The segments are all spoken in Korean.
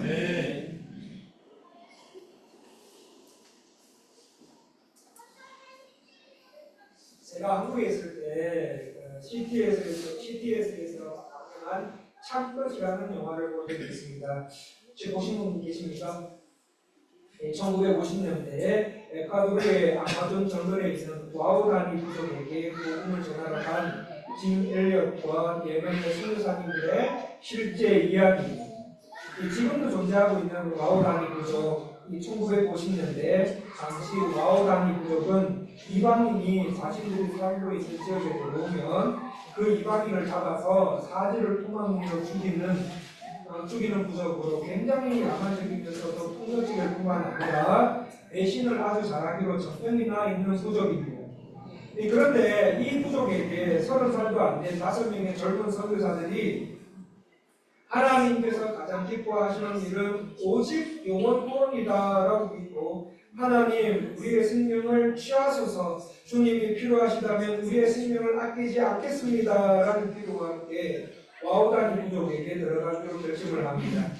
네. 제가 한국에 있을 때 CTS에서 방영한 참것이라는 영화를 본 적이 있습니다. 혹시 보신 분 계십니까? 1950년대에 에콰도르의 아마존 정글에 있는 와우다니 부족에게 복음을 전하러 간 짐 엘리엇과 예멘의 선교사님들의 실제 이야기입니다. 지금도 존재하고 있는 와우다니 부족, 1950년대 당시 와우다니 부족은 이방인이 자신들이 살고 있는 지역에 들어오면 그 이방인을 잡아서 사지를 토막으로 죽이는 부족으로 굉장히 야만적이면서도 폭력적일 뿐만 아니라 배신을 아주 잘하기로 정평이 나 있는 부족입니다. 그런데 이 부족에게 30살도 안 된 5명의 젊은 선교사들이 하나님께서 가장 기뻐하시는 일은 오직 영혼 구원이다라고 믿고, 하나님 우리의 생명을 취하소서, 주님이 필요하시다면 우리의 생명을 아끼지 않겠습니다라는 기도와 함께 와우다니 부족에게 들어가기로 결심을 합니다.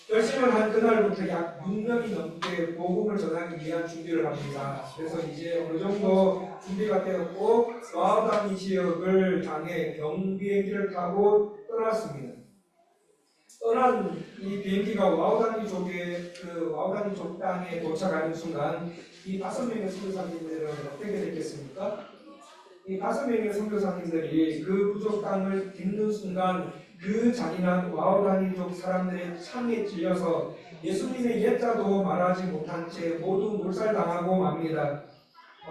결심을 한 그날부터 약 6년이 넘게 복음을 전하기 위한 준비를 합니다. 그래서 이제 어느 정도 준비가 되었고 와우다니 지역을 향해 경비행기를 타고 떠났습니다. 떠난 이 비행기가 와우다니 족 땅에 도착하는 순간 이 5명의 선교사님들은 어떻게 됐겠습니까? 이 5명의 선교사님들이 그 부족 땅을 딛는 순간 그 잔인한 와우다니족 사람들의 창에 찔려서 예수님의 옛자도 말하지 못한 채 모두 몰살당하고 맙니다.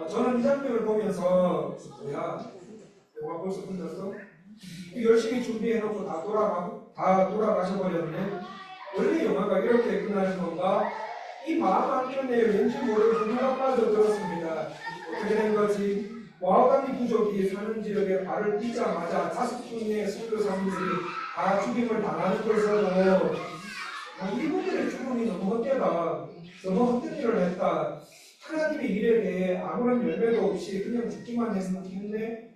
저는 이 장면을 보면서 뭐야? 영화 벌써 끝났어? 열심히 준비해놓고 다 돌아가셔버렸네. 원래 영화가 이렇게 끝나는 건가? 이 마음 한켠에 왠지 모를 분노가 빠져들었습니다. 어떻게 된 거지? 와우다니 부족이 사는 지역에 발을 딛자마자 5명의 선교사님들이 다 죽임을 당하는 것으로 이분들의 죽음이 너무 헛되다, 너무 헛된 일을 했다, 하나님의 일에 대해 아무런 열매도 없이 그냥 죽기만 했네.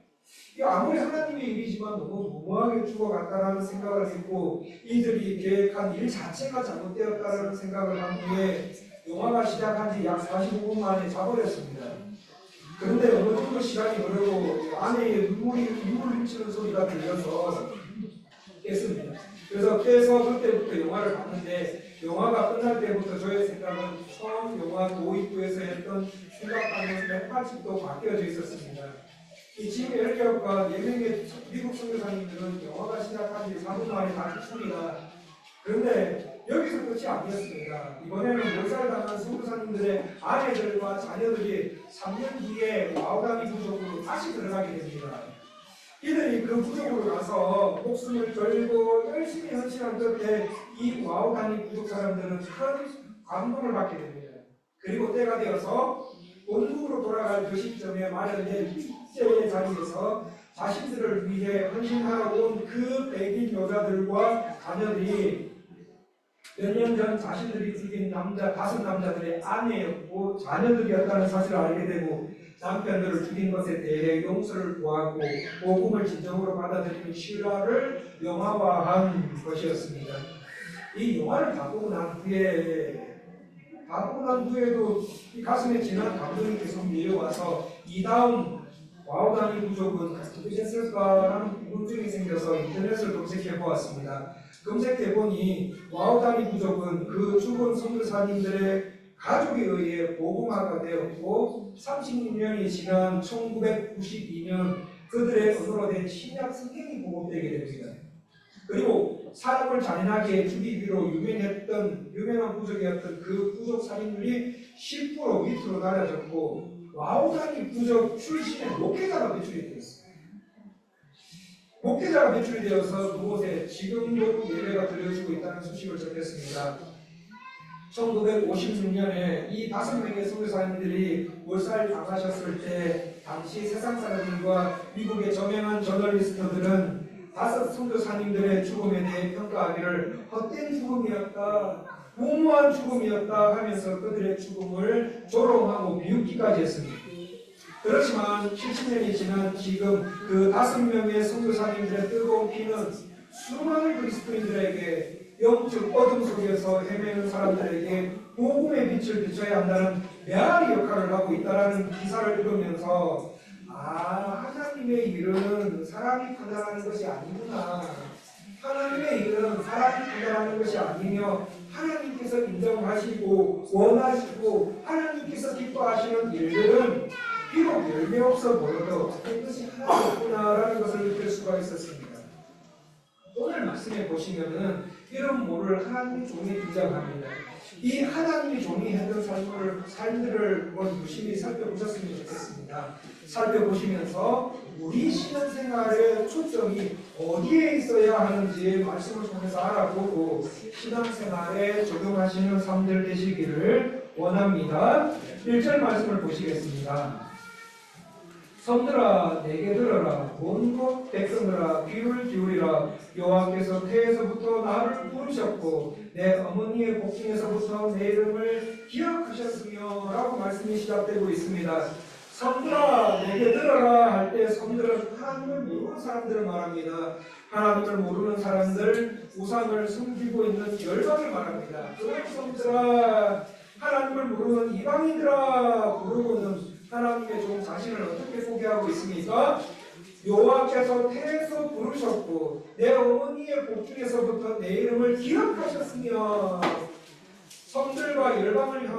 아무리 하나님의 일이지만 너무 무모하게 죽어갔다라는 생각을 했고, 이들이 계획한 일 자체가 잘못되었다라는 생각을 한 후에 영화가 시작한 지 약 45분 만에 자버렸습니다. 그런데 어느 정도 시간이 흐르고 안에 눈물 훔치는 소리가 들려서 깼습니다. 그래서 깨서 그때부터 영화를 봤는데, 영화가 끝날 때부터 저의 생각은 처음 영화 도입부에서 했던 생각과는 180도 바뀌어져 있었습니다. 짐 엘리엇과 4명의 미국 선교사님들은 영화가 시작한 지 4분 만에 다 죽습니다. 그런데 여기서 끝이 아니었습니다. 이번에는 몰살당한 선교사님들의 아내들과 자녀들이 3년 뒤에 와우다니 부족으로 다시 들어가게 됩니다. 이들이 그 부족으로 가서 목숨을 걸고 열심히 헌신한 끝에 이 와우다니 부족 사람들은 큰 감동을 받게 됩니다. 그리고 때가 되어서 본국으로 돌아갈 그 시점에 마련된 축제의 자리에서 자신들을 위해 헌신하러 온 그 백인 여자들과 자녀들이 몇 년 전 자신들이 죽인 5남자들의 아내였고 자녀들이었다는 사실을 알게 되고, 남편들을 죽인 것에 대해 용서를 구하고 복음을 진정으로 받아들이는 실화를 영화화한 것이었습니다. 이 영화를 다 보고 난 후에도 이 가슴에 진한 감동이 계속 밀려와서 이 다음 와우다니 부족은 어떻게 됐을까라는 궁금증이 생겨서 인터넷을 검색해 보았습니다. 검색해 보니 와우다니 부족은 그 죽은 선교사님들의 가족에 의해 복음화가 되었고, 36년이 지난 1992년 그들의 언어로 된 신약 성경이 보급되게 됩니다. 그리고 사람을 잔인하게 죽이기로 유명한 부족이었던 그 부족 살인률이 10% 밑으로 낮아졌고, 와우다니 부족 출신의 목회자가 배출이 되었습니다. 목회자가 배출이 되어서 그곳에 지금도 예배가 드려지고 있다는 소식을 접했습니다. 1956년에 이 5명의 선교사님들이 몰살 당하셨을 때 당시 세상 사람들과 미국의 저명한 저널리스트들은 5 선교사님들의 죽음에 대해 평가하기를 헛된 죽음이었다, 무모한 죽음이었다 하면서 그들의 죽음을 조롱하고 비웃기까지 했습니다. 그렇지만 70년이 지난 지금 그 5명의 선교사님들의 뜨거운 피는 수많은 그리스도인들에게 영적 어둠 속에서 헤매는 사람들에게 복음의 빛을 비춰야 한다는 메아리 역할을 하고 있다는 기사를 읽으면서 하나님의 일은 사람이 판단하는 것이 아니구나. 하나님의 일은 사람이 판단하는 것이 아니며 하나님께서 인정하시고 원하시고 하나님께서 기뻐하시는 일들은 비록 열매 없어 보여도 그것이 하나님이구나라는 것을 느낄 수가 있었습니다. 오늘 말씀에 보시면은 이런 모를 하나님의 종이 등장합니다. 이 하나님의 종이 했던 삶들을 유심히 살펴보셨으면 좋겠습니다. 살펴보시면서 우리 신앙생활의 초점이 어디에 있어야 하는지 말씀을 통해서 알아보고 신앙생활에 적용하시는 삶들 되시기를 원합니다. 1절 말씀을 보시겠습니다. 성들아 내게 들어라 온 백성들아 귀를 기울이라 여호와께서 태에서부터 나를 부르셨고 내 어머니의 복중에서부터 내 이름을 기억하셨으며 라고 말씀이 시작되고 있습니다. 성들아 내게 들어라 할 때 성들은 하나님을 모르는 사람들을 말합니다. 하나님을 모르는 사람들, 우상을 섬기고 있는 열방을 말합니다. 그런 성들아 하나님을 모르는 이방인들아 부르고는 하나님의 종 자신을 어떻게 소개하고 있습니까? 여호와께서 태에서 부르셨고 내 어머니의 복중에서부터 내 이름을 기억하셨으며 성들과 열방을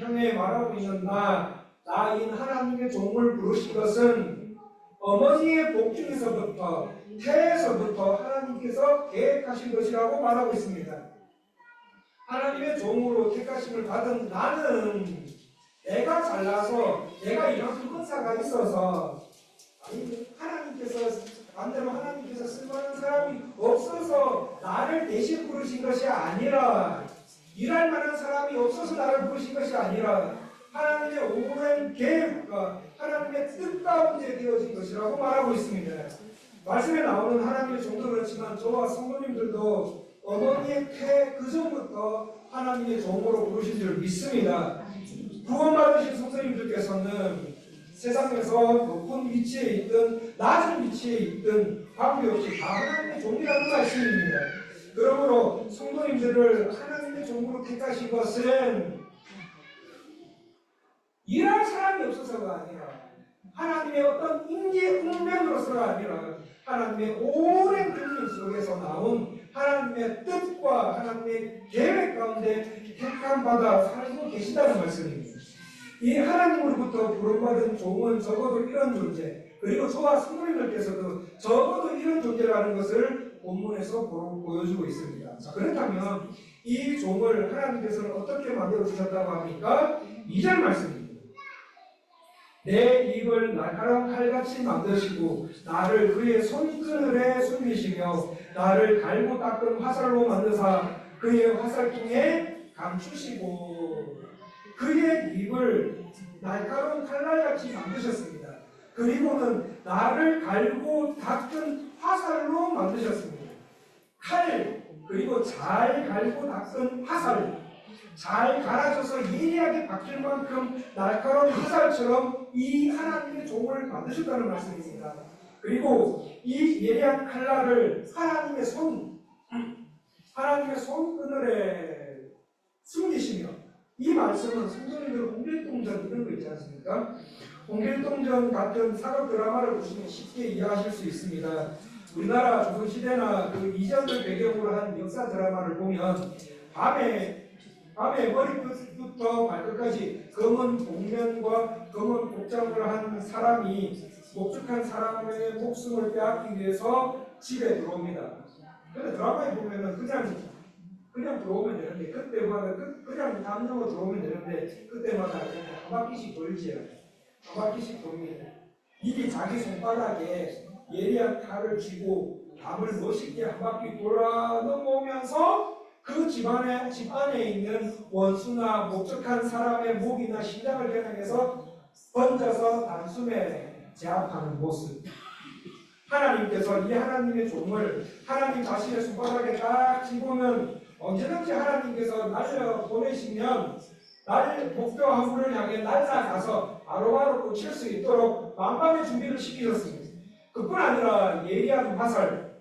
향해 말하고 있는 나인 하나님의 종을 부르신 것은 어머니의 복중에서부터 태에서부터 하나님께서 계획하신 것이라고 말하고 있습니다. 하나님의 종으로 택하심을 받은 나는 내가 잘나서 내가 이만큼 권사가 있어서 하나님께서 쓸만한 사람이 없어서 나를 대신 부르신 것이 아니라 일할 만한 사람이 없어서 나를 부르신 것이 아니라 하나님의 오랜 계획과 하나님의 뜻 가운데 되어진 것이라고 말하고 있습니다. 말씀에 나오는 하나님의 종도 그렇지만 저와 성도님들도 어머니의 태 그 전부터 하나님의 종으로 부르신 줄 믿습니다. 구원받으신 성도님들께서는 세상에서 높은 위치에 있든 낮은 위치에 있든 관계없이 다 하나님의 종이라는 말씀입니다. 그러므로 성도님들을 하나님의 종으로 택하신 것은 일할 사람이 없어서가 아니라 하나님의 어떤 인기의 운명으로서가 아니라 하나님의 오랜 경륜 속에서 나온 하나님의 뜻과 하나님의 계획 가운데 택함받아 살고 계시다는 말씀입니다. 이 하나님으로부터 부름받은 종은 적어도 이런 존재, 그리고 저와 성도님들께서도 적어도 이런 존재라는 것을 본문에서 보여주고 있습니다. 자, 그렇다면 이 종을 하나님께서는 어떻게 만들어 주셨다고 합니까? 2절 말씀입니다. 내 입을 날카로운 칼같이 만드시고 나를 그의 손그늘에 숨기시며 나를 갈고 닦은 화살로 만드사 그의 화살통에 감추시고 그의 입을 날카로운 칼날같이 만드셨습니다. 그리고는 나를 갈고 닦은 화살로 만드셨습니다. 칼, 그리고 잘 갈고 닦은 화살, 잘 갈아져서 예리하게 바뀔 만큼 날카로운 화살처럼 이 하나님의 종을 만드셨다는 말씀입니다. 그리고 이 예리한 칼날을 하나님의 손그늘에 숨기시며, 이 말씀은 성도님들 홍길동전 이런 거 있지 않습니까? 홍길동전 같은 사극 드라마를 보시면 쉽게 이해하실 수 있습니다. 우리나라 조선시대나 그 이전을 배경으로 한 역사 드라마를 보면 밤에 머리끝부터 발끝까지 검은 복면과 검은 복장을 한 사람이 목축한 사람의 목숨을 빼앗기 위해서 집에 들어옵니다. 근데 드라마에 보면은 그냥 들어오면 되는데, 그때마다 그냥 담으로 들어오면 되는데 그때마다 한 바퀴씩 돌지 않아요. 한 바퀴씩 돕니다. 이게 자기 손바닥에 예리한 칼을 쥐고 담을 멋있게 한 바퀴 돌아 넘어오면서 그 집 안에 있는 원수나 목적한 사람의 목이나 심장을 겨냥해서 번져서 단숨에 제압하는 모습. 하나님께서 이 하나님의 종을 하나님 자신의 손바닥에 딱 쥐고는 언제든지 하나님께서 날려 보내시면 날 목표 화물을 향해 날아가서 바로바로 꽂힐 수 있도록 만반의 준비를 시키셨습니다. 그뿐 아니라 예리한 화살,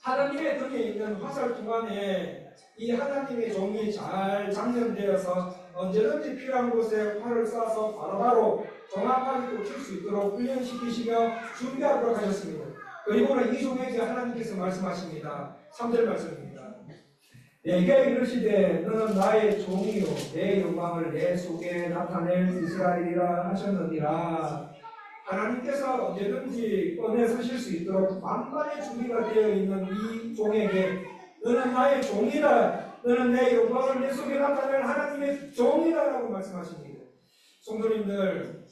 하나님의 등에 있는 화살통 안에 이 하나님의 종이 잘 장전되어서 언제든지 필요한 곳에 활을 쏴서 바로바로 정확하게 꽂힐 수 있도록 훈련시키시며 준비하도록 하셨습니다. 그리고는 이 종에게 하나님께서 말씀하십니다. 3절 말씀입니다. 내게 이르시되 너는 나의 종이요 내 영광을 내 속에 나타낼 이스라엘이라 하셨느니라. 하나님께서 언제든지 꺼내 서실 수 있도록 만반의 준비가 되어 있는 이 종에게 너는 나의 종이다. 너는 내 영광을 내 속에 나타낼 하나님의 종이다라고 말씀하십니다. 성도님들,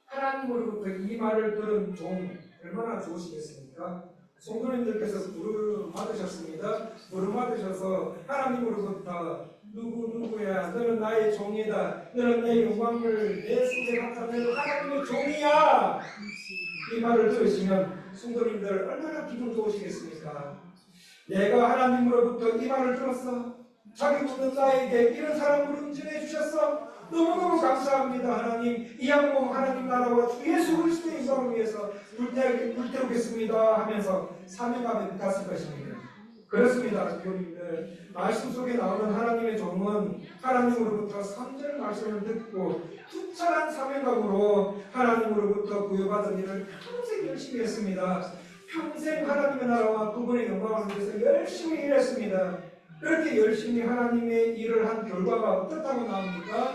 하나님으로부터 이 말을 들은 종 얼마나 좋으시겠습니까? 성도님들께서 부름 받으셨습니다. 부름 받으셔서 하나님으로부터 누구야 너는 나의 종이다. 너는 내 영광을 내 속에 나타내는 하나님의 종이야. 이 말을 들으시면 성도님들 얼마나 기분 좋으시겠습니까? 내가 하나님으로부터 이 말을 들었어. 자기 묻는 나에게 이런 사람을 인정해 주셨어. 너무너무 감사합니다. 하나님, 이 양몸 하나님 나라와 주 예수 그리스도의 영광을 위해서 불태우겠습니다 하면서 사명감에 붙었을 것입니다. 그렇습니다. 성도님들, 말씀 속에 나오는 하나님의 종은 하나님으로부터 3절 말씀을 듣고 투철한 사명감으로 하나님으로부터 부여받은 일을 평생 열심히 했습니다. 평생 하나님의 나라와 그분의 영광을 위해서 열심히 일했습니다. 그렇게 열심히 하나님의 일을 한 결과가 어떻다고 나옵니까?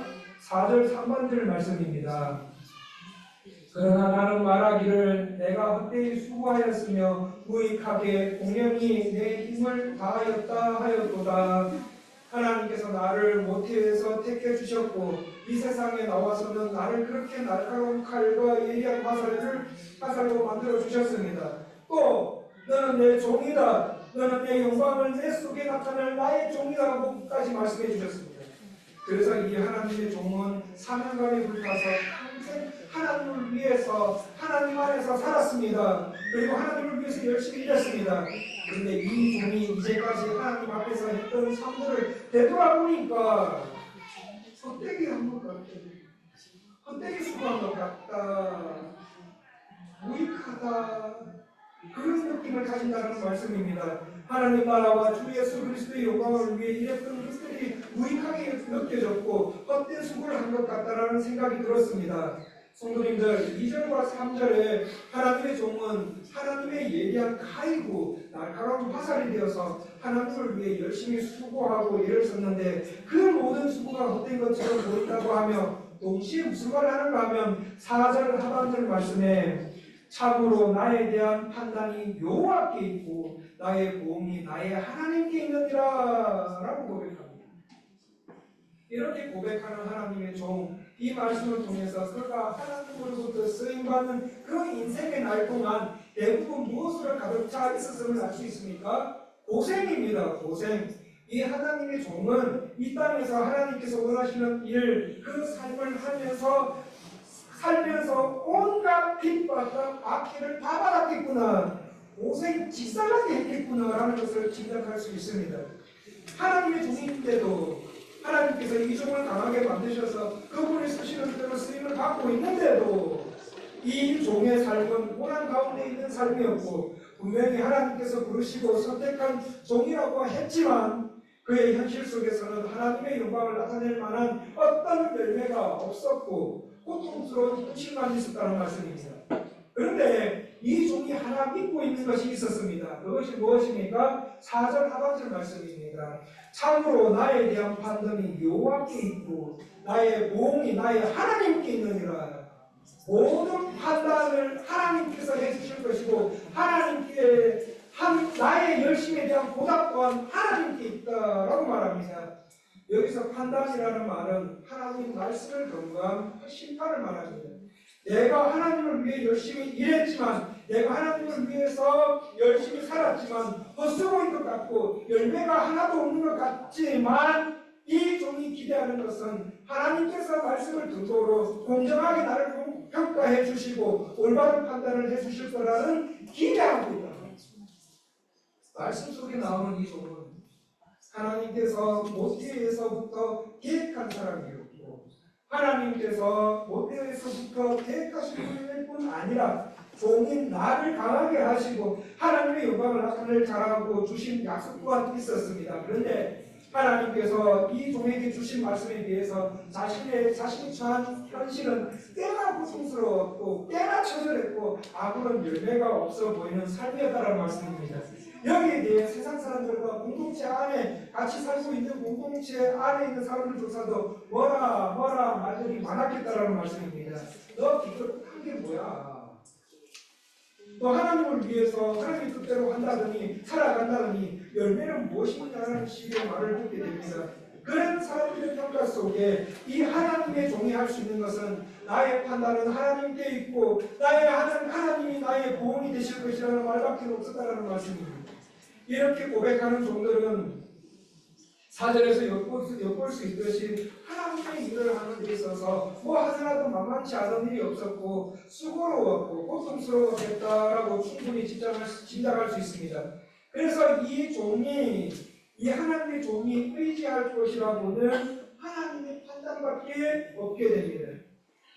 4절 3번절 말씀입니다. 그러나 나는 말하기를 내가 헛되이 수고하였으며 무익하게 공연히 내 힘을 다하였다 하였도다. 하나님께서 나를 모태에서 택해 주셨고 이 세상에 나와서는 나를 그렇게 날카로운 칼과 예리한 화살로 만들어 주셨습니다. 또 너는 내 종이다. 너는 내 영광을 내 속에 나타낼 나의 종이라고까지 말씀해 주셨습니다. 그래서 이 하나님의 종은 사명감에 불타서 평생 하나님을 위해서 하나님 안에서 살았습니다. 그리고 하나님을 위해서 열심히 일했습니다. 그런데 이 종이 이제까지 하나님 앞에서 했던 삶들을 되돌아보니까 헛되게 한 것 같다. 헛되게 수고한 것 같다. 무익하다. 그런 느낌을 가진다는 말씀입니다. 하나님 나라와 주 예수 그리스도의 영광을 위해 일했던 것들이 무익하게 느껴졌고 헛된 수고를 한 것 같다라는 생각이 들었습니다. 성도님들, 2절과 3절에 하나님의 종은 하나님의 예리한 칼이고 날카로운 화살이 되어서 하나님을 위해 열심히 수고하고 일을 썼는데 그 모든 수고가 헛된 것처럼 보인다고 하며 동시에 무슨 말을 하는가 하면 4절 하반절 말씀에 참으로 나에 대한 판단이 여호와께 있고 나의 보응이 나의 하나님께 있느니라 라고 고백합니다. 이렇게 고백하는 하나님의 종, 이 말씀을 통해서 그가 하나님으로부터 쓰임받는 그 인생의 날 동안 대부분 무엇으로 가득 차 있었음을 알 수 있습니까? 고생입니다. 고생. 이 하나님의 종은 이 땅에서 하나님께서 원하시는 일, 그 삶을 살면서 온갖 핍박과 박해를 다 받았겠구나. 고생 직살나게 했겠구나 라는 것을 짐작할 수 있습니다. 하나님의 종인데도 하나님께서 이 종을 강하게 만드셔서 그분이 쓰시는 대로 쓰임을 받고 있는데도 이 종의 삶은 고난 가운데 있는 삶이었고 분명히 하나님께서 부르시고 선택한 종이라고 했지만 그의 현실 속에서는 하나님의 영광을 나타낼 만한 어떤 열매가 없었고 고통스러운 현실만 있었다는 말씀입니다. 그런데 이 종이 하나 믿고 있는 것이 있었습니다. 그것이 무엇입니까? 4절 하반절 말씀입니다. 참으로 나에 대한 판단이 여호와께 있고 나의 보응이 나의 하나님께 있느니라. 모든 판단을 하나님께서 해주실 것이고 하나님께 나의 열심에 대한 보답 또한 하나님께 있다라고 말합니다. 여기서 판단이라는 말은 하나님 말씀을 경고한 심판을 말합니다. 내가 하나님을 위해 열심히 일했지만 내가 하나님을 위해서 열심히 살았지만 헛수고인 것 같고 열매가 하나도 없는 것 같지만 이 종이 기대하는 것은 하나님께서 말씀을 듣도록 공정하게 나를 평가해 주시고 올바른 판단을 해 주실 거라는 기대하고 있다. 말씀 속에 나오는 이 종은 하나님께서 모태에서부터 계획한 사람이었고 하나님께서 모태에서부터 계획하신 분일 뿐 아니라 종인 나를 강하게 하시고 하나님의 영광을 나타낼 자라고 주신 약속 또한 있었습니다. 그런데 하나님께서 이 종에게 주신 말씀에 비해서 자신이 처한 현실은 꽤나 고통스러웠고 꽤나 처절했고 아무런 열매가 없어 보이는 삶이었다는 말씀입니다. 여기에 대해 세상 사람들과 공동체 안에 같이 살고 있는 공동체 안에 있는 사람들 조차도 뭐라 말들이 많았겠다라는 말씀입니다. 너 기껏 한 게 뭐야? 너 하나님을 위해서 하나님의 뜻대로 한다더니 살아간다더니 열매는 무엇이냐는 식의 말을 듣게 됩니다. 그런 사람들의 평가 속에 이 하나님의 종이 할 수 있는 것은 나의 판단은 하나님께 있고 나의 하나님이 나의 보응이 되실 것이라는 말밖에 없었다는 말씀입니다. 이렇게 고백하는 종들은 사절에서 엿볼 수 있듯이 하나님의 일을 하는 데 있어서 뭐 하더라도 만만치 않은 일이 없었고 수고로웠고 고통스러웠겠다라고 충분히 짐작할 수 있습니다. 그래서 이 하나님의 종이 의지할 것이라고는 하나님의 판단밖에 없게 됩니다.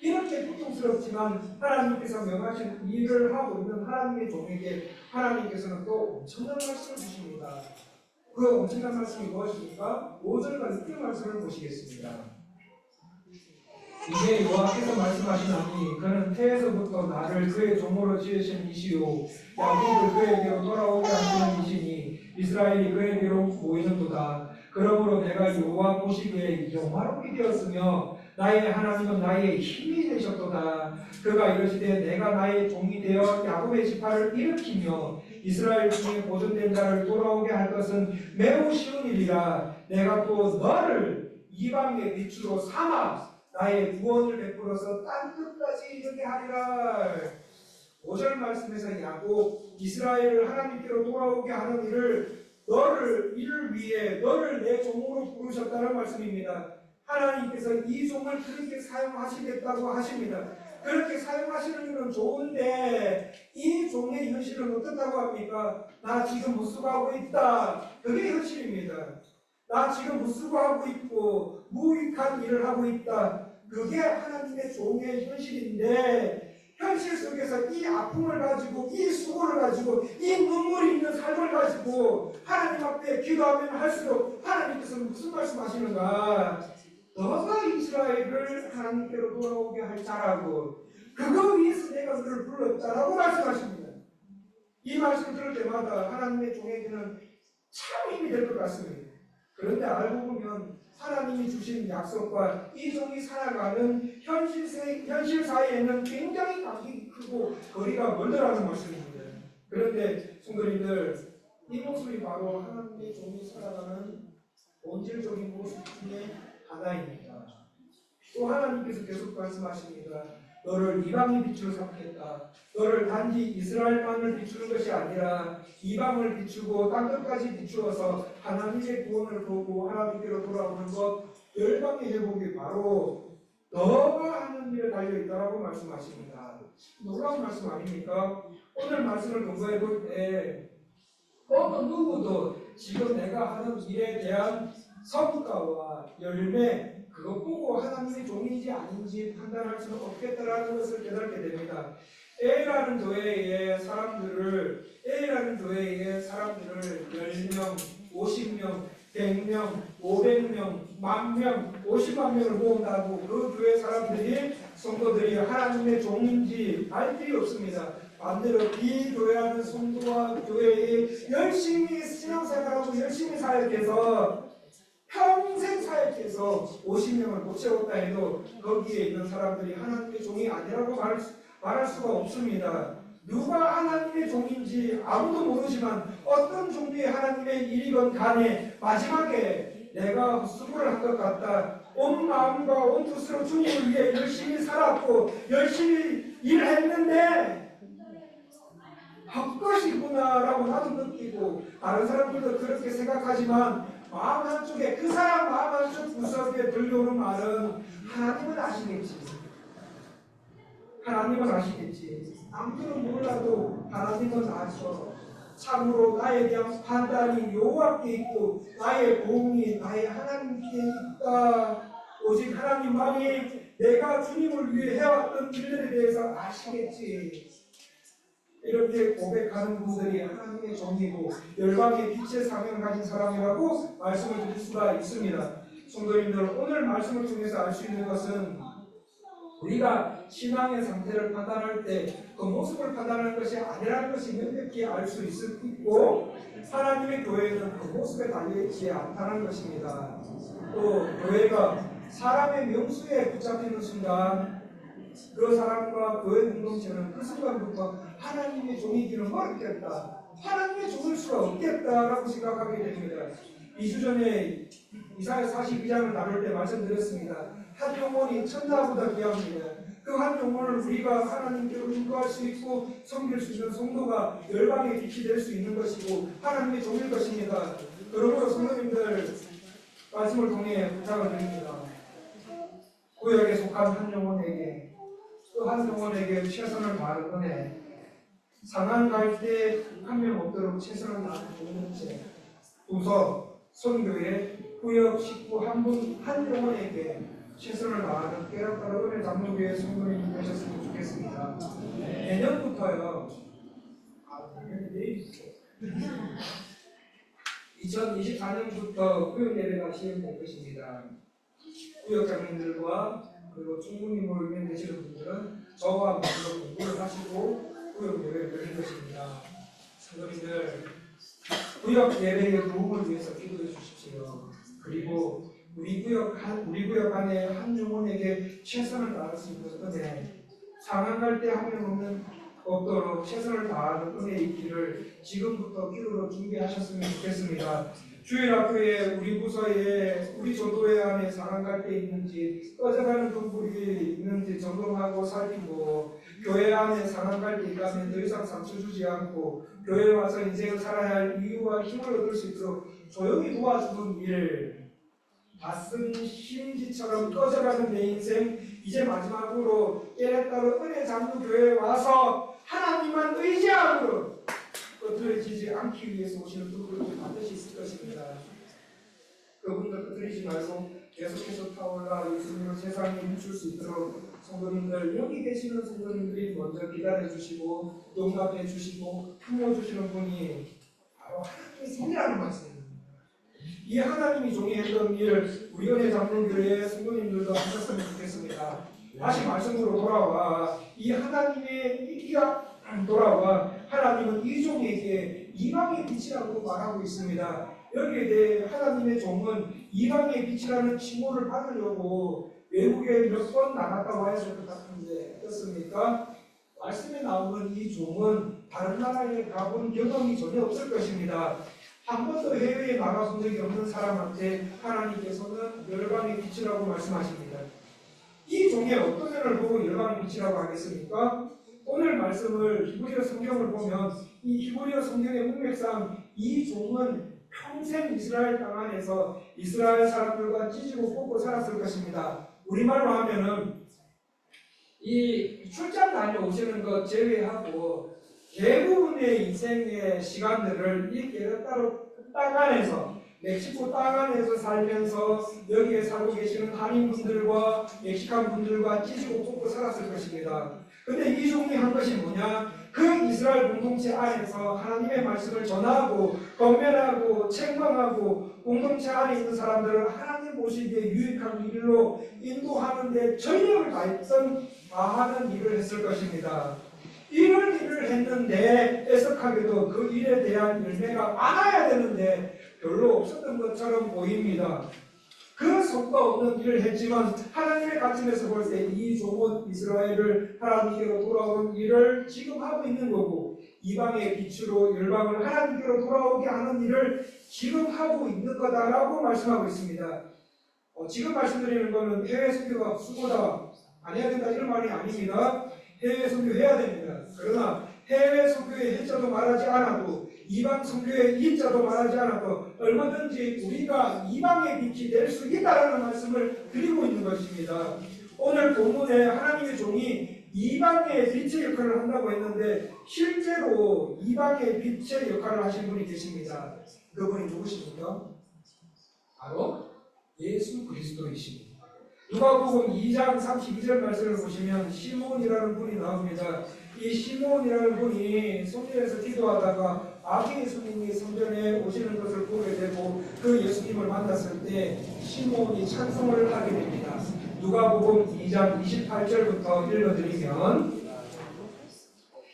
이렇게 고통스럽지만 하나님께서 명하신 일을 하고 있는 하나님의 종에게 하나님께서는 또 엄청난 말씀을 주십니다. 그 엄청난 말씀이 무엇입니까? 5절과 6절 말씀을 보시겠습니다. 이제 여호와께서 말씀하시나니 그는 태에서부터 나를 그의 종으로 지으신 이시요 야곱을 그에게로 돌아오게 하시는 이시니 이스라엘이 그에게로 모이는도다. 그러므로 내가 여호와 보시기에 영화롭게 되었으며 나의 하나님은 나의 힘이 되셨도다. 그가 이르시되 내가 나의 종이 되어 야곱의 지파를 일으키며 이스라엘 중에 보존된 자를 돌아오게 할 것은 매우 쉬운 일이라. 내가 또 너를 이방의 빛으로 삼아 나의 구원을 베풀어서 땅 끝까지 이르게 하리라. 5절 말씀에서 야곱 이스라엘을 하나님께로 돌아오게 하는 이를 위해 너를 내 종으로 부르셨다는 말씀입니다. 하나님께서 이 종을 그렇게 사용하시겠다고 하십니다. 그렇게 사용하시는 일은 좋은데 이 종의 현실은 어떻다고 합니까? 나 지금 무수고하고 있다. 그게 현실입니다. 나 지금 무수고하고 있고 무익한 일을 하고 있다. 그게 하나님의 종의 현실인데 현실 속에서 이 아픔을 가지고 이 수고를 가지고 이 눈물이 있는 삶을 가지고 하나님 앞에 기도하면 할수록 하나님께서는 무슨 말씀하시는가? 너가 이스라엘을 하나님께로 돌아오게 할 자라고 그거 위해서 내가 그를 불렀다라고 말씀하십니다. 이 말씀을 들을 때마다 하나님의 종에게는 참 힘이 될 것 같습니다. 그런데 알고 보면 하나님이 주신 약속과 이 종이 살아가는 현실 사이에는 굉장히 간격이 크고 거리가 멀더라는 말씀입니다. 그런데 성도님들, 이 모습이 바로 하나님의 종이 살아가는 본질적인 모습 중에 하나입니다. 또 하나님께서 계속 말씀하십니다. 너를 이방의 빛으로 삼겠다. 너를 단지 이스라엘만을 비추는 것이 아니라 이방을 비추고 땅끝까지 비추어서 하나님의 구원을 보고 하나님께로 돌아오는 것, 열방의 회복이 바로 너가 하는 일에 달려있다라고 말씀하십니다. 놀라운 말씀 아닙니까? 오늘 말씀을 공부해 볼 때 어느 누구도 지금 내가 하는 일에 대한 성과와 열매 그것 보고 하나님의 종인지 아닌지 판단할 수는 없겠다라는 것을 깨닫게 됩니다. A라는 교회의 사람들을 10명, 50명, 100명, 500명, 10,000명, 50만 명을 모은다고 그 교회 사람들이 성도들이 하나님의 종인지 알 필요 없습니다. 반대로 비교회하는 성도와 교회에 열심히 신앙생활하고 열심히 사역해서 평생 사역해서 50명을 못 채웠다 해도 거기에 있는 사람들이 하나님의 종이 아니라고 말할 수가 없습니다. 누가 하나님의 종인지 아무도 모르지만 어떤 종류의 하나님의 일이건 간에 마지막에 내가 수고를 한 것 같다. 온 마음과 온 뜻으로 주님을 위해 열심히 살았고 열심히 일했는데 헛것이구나라고 나도 느끼고 다른 사람들도 그렇게 생각하지만 마음 한쪽에 그 사람 마음 한쪽 구석에 들려오는 말은 하나님은 아시겠지. 하나님은 아시겠지. 남들은 몰라도 하나님은 아셔. 참으로 나에 대한 판단이 여호와께 있고 나의 보응이 나의 하나님께 있다. 오직 하나님만이 내가 주님을 위해 해왔던 일들에 대해서 아시겠지. 이렇게 고백하는 분들이 하나님의 종이고 열방의 빛의 사명을 가진 사람이라고 말씀을 드릴 수가 있습니다. 성도님들, 오늘 말씀을 통해서 알 수 있는 것은 우리가 신앙의 상태를 판단할 때 그 모습을 판단하는 것이 아니라는 것이 명백히 알 수 있고, 하나님의 교회는 그 모습에 달려있지 않다는 것입니다. 또 교회가 사람의 명수에 붙잡히는 순간 그 사람과 교회 공동체는 그 순간부터 하나님의 종이기는 어렵겠다, 하나님의 종일 수가 없겠다라고 생각하게 됩니다. 2주 전에 이사야 42장을 다룰 때 말씀드렸습니다. 한 영혼이 천사보다 귀합니다. 그 한 영혼을 우리가 하나님께로 인도할 수 있고 섬길 수 있는 성도가 열방의 빛이 될 수 있는 것이고 하나님의 종일 것입니다. 그러므로 성도님들, 말씀을 통해 부탁을 드립니다. 구역에 속한 한 영혼에게 또 한 영혼에게 최선을 다하는 은혜, 상한 갈 때 한 명 없도록 최선을 다하는 공동체, 도서, 선교회, 구역 식구 한 영혼에게 최선을 다하는 깨닫다라 은혜 장로교회 성도님이 되셨으면 좋겠습니다. 내년부터요. 내년이 2024년부터 구역 예배가 시행될 것입니다. 구역 장로님들과 그리고 충분님으로 임명되시는 분들은 저와 먼저 공부를 하시고 구역 예배를 드릴 것입니다. 성도님들, 구역 예배의 도움을 위해서 기도해 주십시오. 그리고 우리 구역 안에 한 영혼에게 최선을 다할 수 있는 은혜, 상한 갈 때 한 명 없도록 최선을 다하는 은혜의 길을 지금부터 기도로 준비하셨으면 좋겠습니다. 주일학교에 우리 부서에 우리 전도회 안에 상한 갈 때 있는지 꺼져가는 등불이 있는지 점검하고 살피고, 교회 안에 상한 갈 때 있다면 더 이상 상처 주지 않고 교회에 와서 인생을 살아야 할 이유와 힘을 얻을 수 있도록 조용히 도와주는 일, 낯선 심지처럼 꺼져가는 내 인생, 이제 마지막으로 깨닫다로 은혜 장로 교회에 와서 하나님만 의지함으로 끄트러지지 않기 위해서 오시는 분들도 반드시 있을 것입니다. 그분들 끄트리지 말고 계속해서 타올라 예수님을 세상에 멈출 수 있도록 성도님들, 여기 계시는 성도님들이 먼저 기다려주시고 용납해주시고 품어주시는 분이 바로 하나님의 성이라는 말씀입니다. 이 하나님이 종이했던 일을 우리 은혜 장로교회의 성도님들도 하셨으면 좋겠습니다. 다시 말씀으로 돌아와 이 하나님의 이기가 돌아와 하나님은 이 종에게 이방의 빛이라고 말하고 있습니다. 여기에 대해 하나님의 종은 이방의 빛이라는 칭호를 받으려고 외국에 몇 번 나갔다고 하실 것 같은데 어떻습니까? 말씀에 나오는 이 종은 다른 나라에 가본 경험이 전혀 없을 것입니다. 한 번도 해외에 나가본 적이 없는 사람한테 하나님께서는 열방의 빛이라고 말씀하십니다. 이 종의 어떤 면을 보고 열방의 빛이라고 하겠습니까? 오늘 말씀을 히브리어 성경을 보면 이 히브리어 성경의 문맥상 이 종은 평생 이스라엘 땅 안에서 이스라엘 사람들과 찢고 뽑고 살았을 것입니다. 우리말로 하면은 이 출장 다녀오시는 것 제외하고 대부분의 인생의 시간들을 이 게르타로 땅 안에서, 멕시코 땅 안에서 살면서 여기에 살고 계시는 한인분들과 멕시칸 분들과 찢고 뽑고 살았을 것입니다. 근데 이 종이 한 것이 뭐냐? 그 이스라엘 공동체 안에서 하나님의 말씀을 전하고 권면하고 책망하고 공동체 안에 있는 사람들을 하나님 보시기에 유익한 일로 인도하는 데 전력을 다하는 일을 했을 것입니다. 이런 일을 했는데 애석하게도 그 일에 대한 열매가 많아야 되는데 별로 없었던 것처럼 보입니다. 그 성과 없는 일을 했지만 하나님의 가침에서 볼 때 이 종은 이스라엘을 하나님께로 돌아오는 일을 지금 하고 있는 거고, 이방의 빛으로 열방을 하나님께로 돌아오게 하는 일을 지금 하고 있는 거다라고 말씀하고 있습니다. 지금 말씀드리는 것은 해외 선교가 수고다, 안 해야 된다 이런 말이 아닙니다. 해외 선교해야 됩니다. 그러나 해외 선교의 해자도 말하지 않아도 이방 선교의 이자도 말하지 않아도 얼마든지 우리가 이방의 빛이 될 수 있다라는 말씀을 드리고 있는 것입니다. 오늘 본문에 하나님의 종이 이방의 빛의 역할을 한다고 했는데 실제로 이방의 빛의 역할을 하신 분이 계십니다. 그분이 누구십니까? 바로 예수 그리스도이십니다. 누가복음 2장 32절 말씀을 보시면 시몬이라는 분이 나옵니다. 이 이 시몬이라는 분이 성전에서 기도하다가 아기 예수님이 성전에 오시는 것을 보게 되고 그 예수님을 만났을 때 시몬이 찬송을 하게 됩니다. 누가복음 2장 28절부터 읽어드리면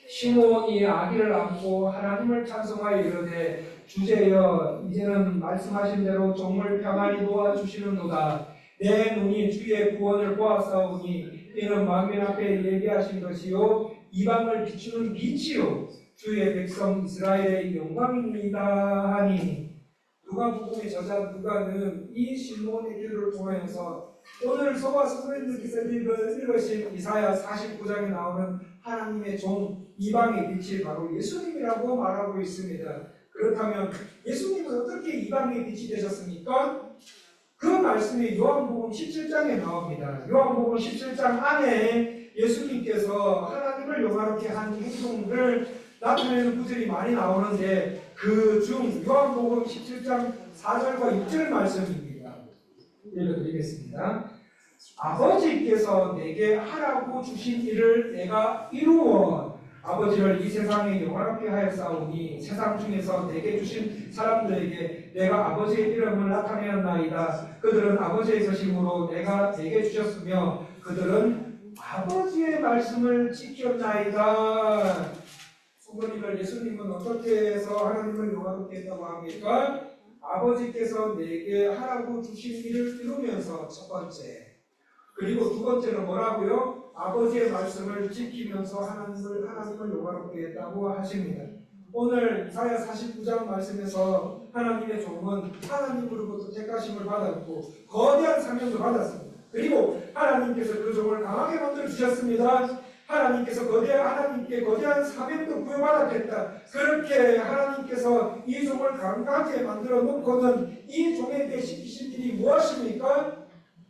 시몬이 아기를 안고 하나님을 찬송하여 이르되 주제여 이제는 말씀하신 대로 종을 평안히 도와주시는도다. 내 눈이 주의 구원을 보았사오니 이는 만민 앞에 얘기하신 것이요 이방을 비추는 빛이요 주의 백성 이스라엘의 영광입니다 하니 누가복음의 저자 누가는 이 시몬의 기도를 통하여서 오늘 소와 선생님께서 읽으신 이사야 49장에 나오는 하나님의 종 이방의 빛이 바로 예수님이라고 말하고 있습니다. 그렇다면 예수님은 어떻게 이방의 빛이 되셨습니까? 그 말씀이 요한복음 17장에 나옵니다. 요한복음 17장 안에 예수님께서 하나님을 영화롭게 한 행동을 나타내는 구절이 많이 나오는데 그 중 요한복음 17장 4절과 6절 말씀입니다. 읽어드리겠습니다. 아버지께서 내게 하라고 주신 일을 내가 이루어 아버지를 이 세상에 영화롭게 하였사오니 세상 중에서 내게 주신 사람들에게 내가 아버지의 이름을 나타내었나이다. 그들은 아버지의 것이므로 내가 내게 주셨으며 그들은 아버지의 말씀을 지켰나이다. 성도님들, 예수님은 어떻게 해서 하나님을 영화롭게 했다고 합니까? 아버지께서 내게 하라고 주신 일을 이루면서 첫 번째, 그리고 두 번째는 뭐라고요? 아버지의 말씀을 지키면서 하나님을 영화롭게 했다고 하십니다. 오늘 이사야 49장 말씀에서 하나님의 종은 하나님으로부터 택하심을 받았고 거대한 사명을 받았습니다. 그리고 하나님께서 그 종을 강하게 만들어 주셨습니다. 하나님께서 하나님께 거대한 사명도 부여받았겠다. 그렇게 하나님께서 이 종을 강하게 만들어 놓고는 이 종에게 시키신 일이 무엇입니까?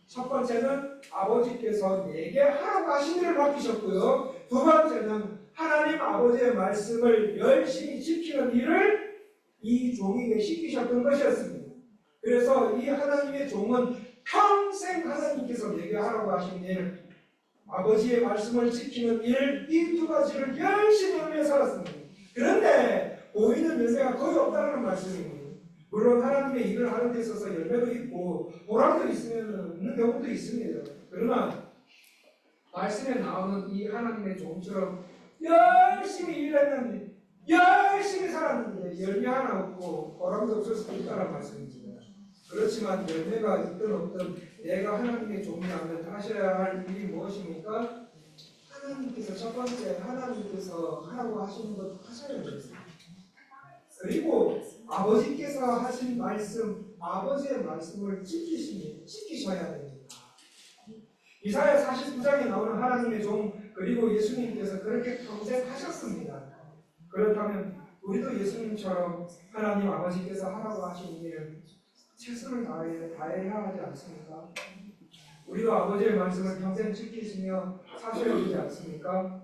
첫 번째는 아버지께서 내게 하라고 하신 일을 맡기셨고요. 두 번째는 하나님 아버지의 말씀을 열심히 지키는 일을 이 종에게 시키셨던 것이었습니다. 그래서 이 하나님의 종은 평생 하나님께서 내게 하라고 하신 일, 아버지의 말씀을 지키는 일, 이 두 가지를 열심히 하며 살았습니다. 그런데 보이는 열매가 거의 없다는 말씀입니다. 물론 하나님의 일을 하는 데 있어서 열매도 있고 보람도 있는 경우도 있습니다. 그러나 말씀에 나오는 이 하나님의 종처럼 열심히 일했는데 열심히 살았는데 열매 하나 없고 보람도 없을 수도 있다는 말씀입니다. 그렇지만 열매가 있든 없든 내가 하나님의 종이라면 하셔야 할 일이 무엇입니까? 하나님께서 첫 번째 하나님께서 하라고 하시는 것 하셔야 됩니다. 그리고 아버지께서 하신 말씀, 아버지의 말씀을 지키셔야 됩니다. 이사야 49장에 나오는 하나님의 종, 그리고 예수님께서 그렇게 평생 하셨습니다. 그렇다면 우리도 예수님처럼 하나님 아버지께서 하라고 하신 일을 최선을 다해야 하지 않습니까? 우리도 아버지의 말씀을 평생 지키시며 사셔야 되지 않습니까?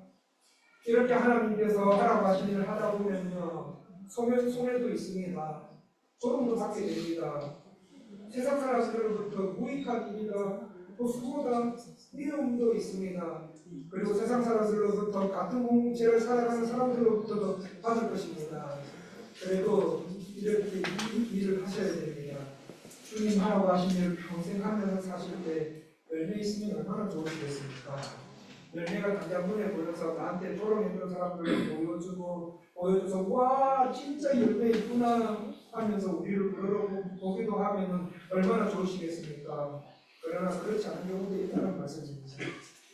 이렇게 하나님께서 하라고 하신 일을 하다 보면요, 소멸도 있습니다. 조롱도 받게 됩니다. 세상 사람들로부터 무익한 일이다, 또 수고다, 미움도 있습니다. 그리고 세상 사람들로부터 같은 공동체를 살아가는 사람들로부터도 받을 것입니다. 그래도 이렇게 이 일을 하셔야 됩니다. 주님 하라고 하신 일을 평생 하면서 사실 때 열매 있으면 얼마나 좋으시겠습니까? 열매가 단장문에 보여서 나한테 조롱했던 사람들을 보여줘서 와 진짜 열매 있구나 하면서 우리를 부러보기도 하면 얼마나 좋으시겠습니까? 그러나 그렇지 않은 경우도 있다는 말씀입니다.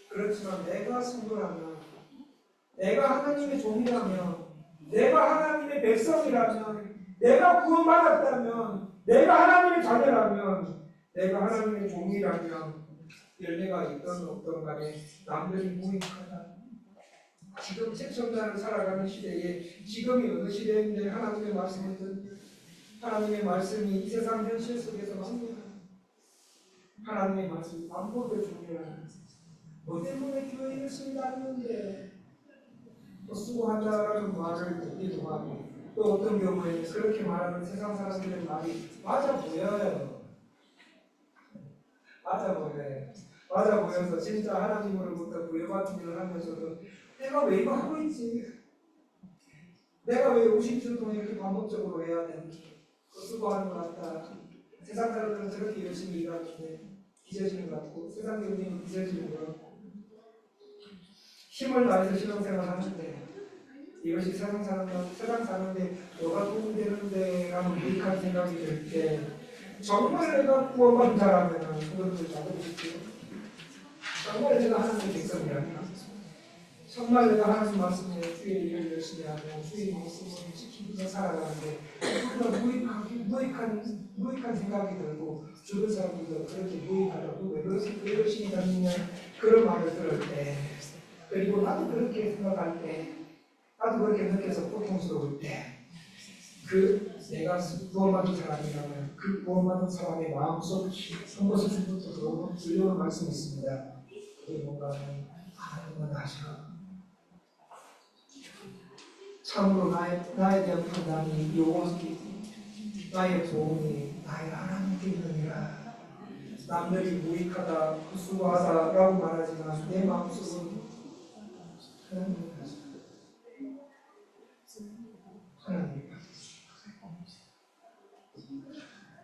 그렇지만 내가 성도라면, 내가 하나님의 종이라면, 내가 하나님의 백성이라면, 내가 구원받았다면, 내가 하나님의 자녀라면, 내가 하나님의 종이라면 열매가 있든 없든 간에 남들이 무익하다. 지금 최첨단을 살아가는 시대에, 지금이 어느 시대인데 하나님의 말씀이 이 세상 현실 속에서 납니다. 하나님의 말씀이 반복해 중요한 뭐 때문에 교회 열심히 다니는데 또 수고한다라는 말을 듣기도 하고, 또 어떤 경우에는 그렇게 말하는 세상 사람들의 말이 맞아 보여요. 맞아 보여서 진짜 하나님으로부터 구해받은 일을 하면서도 내가 왜 이거 하고 있지? 내가 왜 50주 동안 이렇게 반복적으로 해야 되는지 수고하는 것 같다. 세상 사람들은 저렇게 열심히 일하는데 빚어지는 것 같고 세상 경제는 빚어지는 것 같고 힘을 다해서 신앙생활 하는데 이것이 세상 사는데 뭐가 도움이 되는데 라는 무익한 생각이 들 때 정말 내가 구원받은 자라면 그것을 잡아주십시오. 정말 내가 하나님의 백성이라면 정말 내가 하나님 말씀에 주의 일을 열심히 하고 주의 말씀을 지키면서 살아가는데 무익한 생각이 들고 주변 사람들도 그렇게 무익하다고 왜 열심히 다니냐 그런 말을 들을 때 그리고 나도 그렇게 생각할 때 나도 그렇게 느껴서 고통스러울 때 그 내가 구원받은 사람이라면 그 구원받은 사람의 마음속 한 곳에 주부터 들려오는 말씀이 있습니다. 그게 뭔가는 하나님은 아시나 참으로 나에 대한 판단이 요원이 나의 도움이 나의 하나님께 있느니라. 남들이 무익하다 수고하다라고 말하지만 내 마음속은 하나님을 가지고 하나님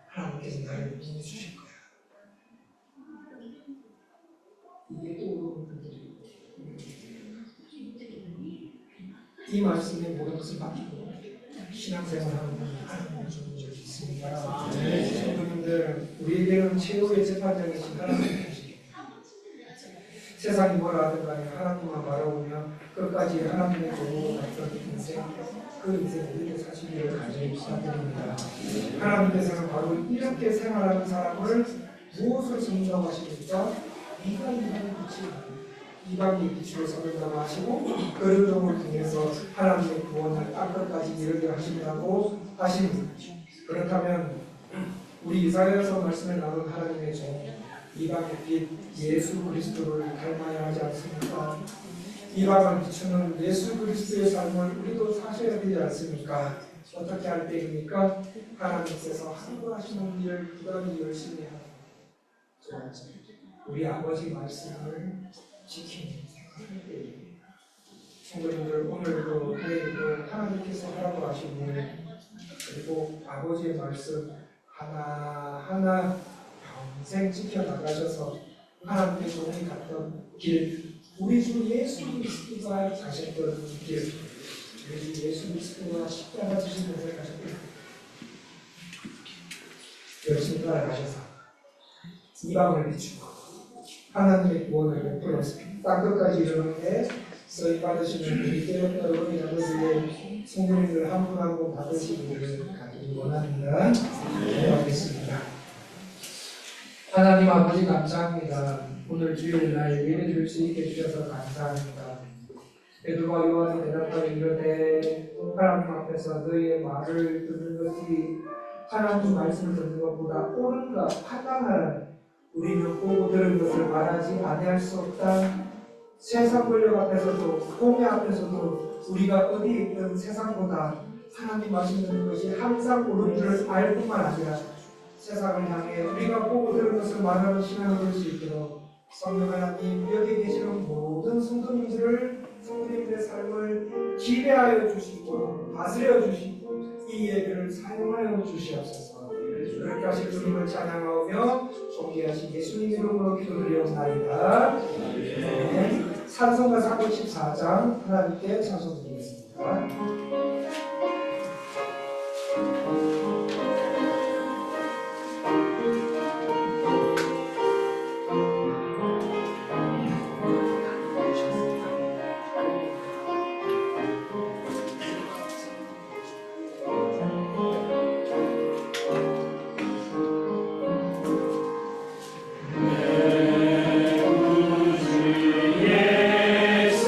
하나님께서 나를 보내주실 거야. 이게 또 이 말씀에 모든 것을 맡기고 신앙생활하는 하나님의 존재를 믿습니다. 성도님들, 우리에게는 최후의 재판장이신 하나님의 계십니다. 세상이 뭐라 하든 간에 하나님만 바라보며 끝까지 하나님의 도움을 받던 인생, 그 인생을 이렇게 사시기를 간절히 부탁드립니다. 하나님께서는 바로 이렇게 생활하는 사람을 무엇을 증명하고 하십니까? 이방인의 빛이 이방의 빛으로 삼는다고 하시고 그 행동을 통해서 하나님의 구원을 땅끝까지 이르게 하신다고 하십니다. 그렇다면 우리 이사야서 말씀을 나눈 하나님의 종 이방의 빛 예수 그리스도를 닮아야 하지 않습니까? 이방을 비추는 예수 그리스도의 삶을 우리도 사셔야 되지 않습니까? 어떻게 할 때입니까? 하나님께서 항구하시는 일을 부단히 열심히 하는 우리 아버지 말씀을 지키는 생활을 때입니다. 성도님들, 오늘도 내일도 하나님께서 하라고 하신 일 그리고 아버지의 말씀 하나하나 평생 지켜나가셔서 하나님의 종이 갔던 길, 우리 주 예수 그리스도가 가셨던 길, 우리 주 예수 그리스도가 십자가 지시면서 가셨던 길 열심히 따라가셔서 이방을 비추고 하나님의 구원을 베풀어서 땅끝까지 이르는데 써임 받으시는 우리 깨어있는 어머니 아버지의 성도님들 한 분 한 분 받으시기를 간절히 원합니다. 기도하겠습니다. 하나님 아버지 감사합니다. 오늘 주일날 예배 줄 수 있게 주셔서 감사합니다. 베드로와 요한이 대답하여 이르되 하나님 앞에서 너희의 말을 듣는 것이 하나님 말씀을 듣는 것보다 옳은가 판단하라. 우리는 보고 들은 것을 말하지 아니할 수 없다. 세상 권력 앞에서도 공의 앞에서도 우리가 어디에 있든 세상보다 하나님 말씀 듣는 것이 항상 옳은 줄을 알 뿐만 아니라 세상을 향해 우리가 보고 들은 것을 말하는 신앙을 볼 수 있도록 성령 하나님 여기 계시는 모든 성도님들의 삶을 지배하여 주시고 다스려 주시고 이 예배를 사용하여 주시옵소서. 그렇게 하실 주님을 찬양하며 존귀하신 예수님 이름으로 기도드리옵나이다. 찬송가 414장 하나님께 찬송드리겠습니다. 예수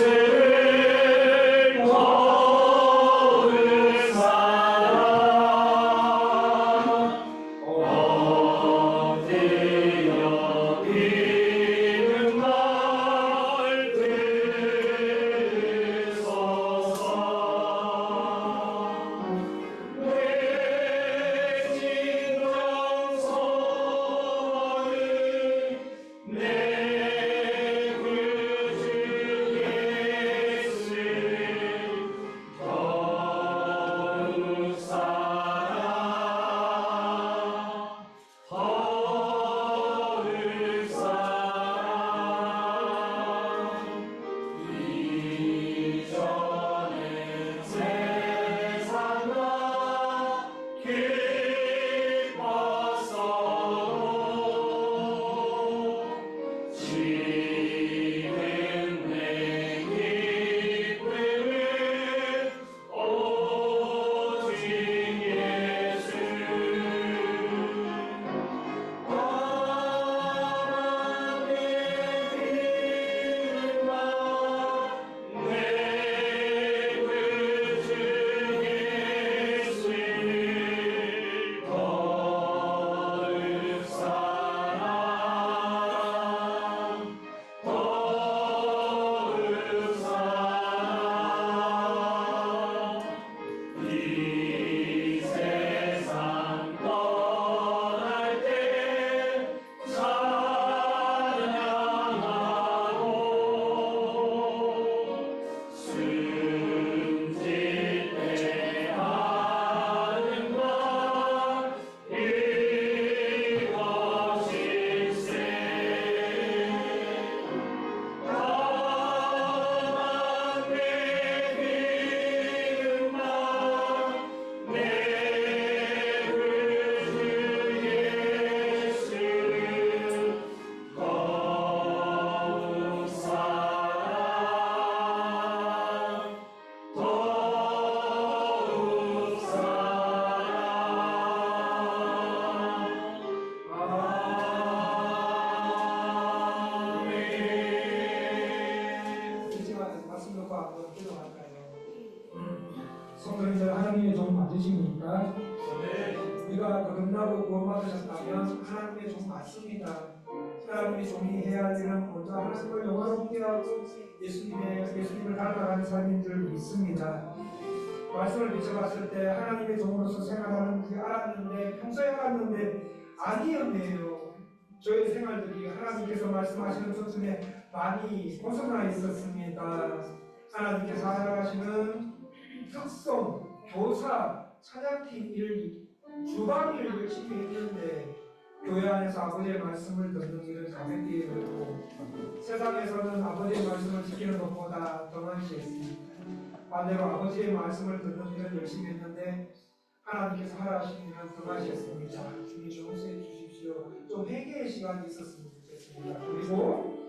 하나님의 종이 해야 할 일은 먼저 하나님을 영화롭게 하고 예수님을 닮아가는 삶인 줄 믿습니다. 말씀을 비춰봤을 때 하나님의 종으로서 생활하는지 알았는데 평소에 알았는데 아니었네요. 저희 생활들이 하나님께서 말씀하시는 수준에 많이 벗어나 있었습니다. 하나님께서 하시는 특성, 교사, 찬양팀 일, 주방 일을 열심히 했는데 교회 안에서 아버지의 말씀을 듣는 일은 가볍게 여겼고 세상에서는 아버지의 말씀을 지키는 것보다 더 많이 했습니다. 반대로 아버지의 말씀을 듣는 일은 열심히 했는데 하나님께서 하라 하신 일은 더 많이 했습니다. 주님 용서해 주십시오. 좀 회개의 시간이 있었으면 좋겠습니다. 그리고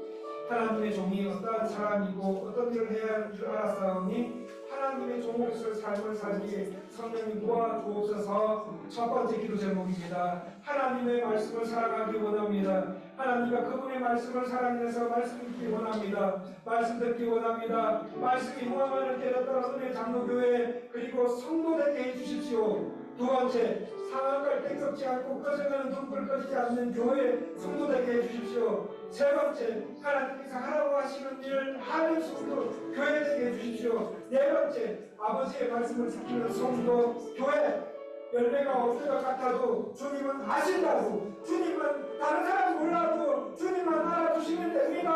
하나님의 종이 어떠한 사람이고 어떤 일을 해야 할 줄 알았사오니 하나님의 종으로서 삶을 살기에 성령님 도와주옵소서. 첫 번째 기도 제목입니다. 하나님의 말씀을 살아가기 원합니다. 하나님과 그분의 말씀을 살아내서 말씀 듣기 원합니다. 말씀 듣기 원합니다. 말씀이 무함하는 때를 따라 은혜 장로교회 그리고 성도 되게 해주십시오. 두 번째, 상한 갈때 꺾지 않고 꺼져가는 눈불 꺼지지 않는 교회 성도 되게 해주십시오. 세 번째, 하나님께서 하라고 하시는 일을 하는 성도 교회 되게 해주십시오. 네 번째, 아버지의 말씀을 지키는 성도 교회. 열매가 없을 것 같아도 주님은 아신다고, 주님은 다른 사람 몰라도 주님만 알아주시면 됩니다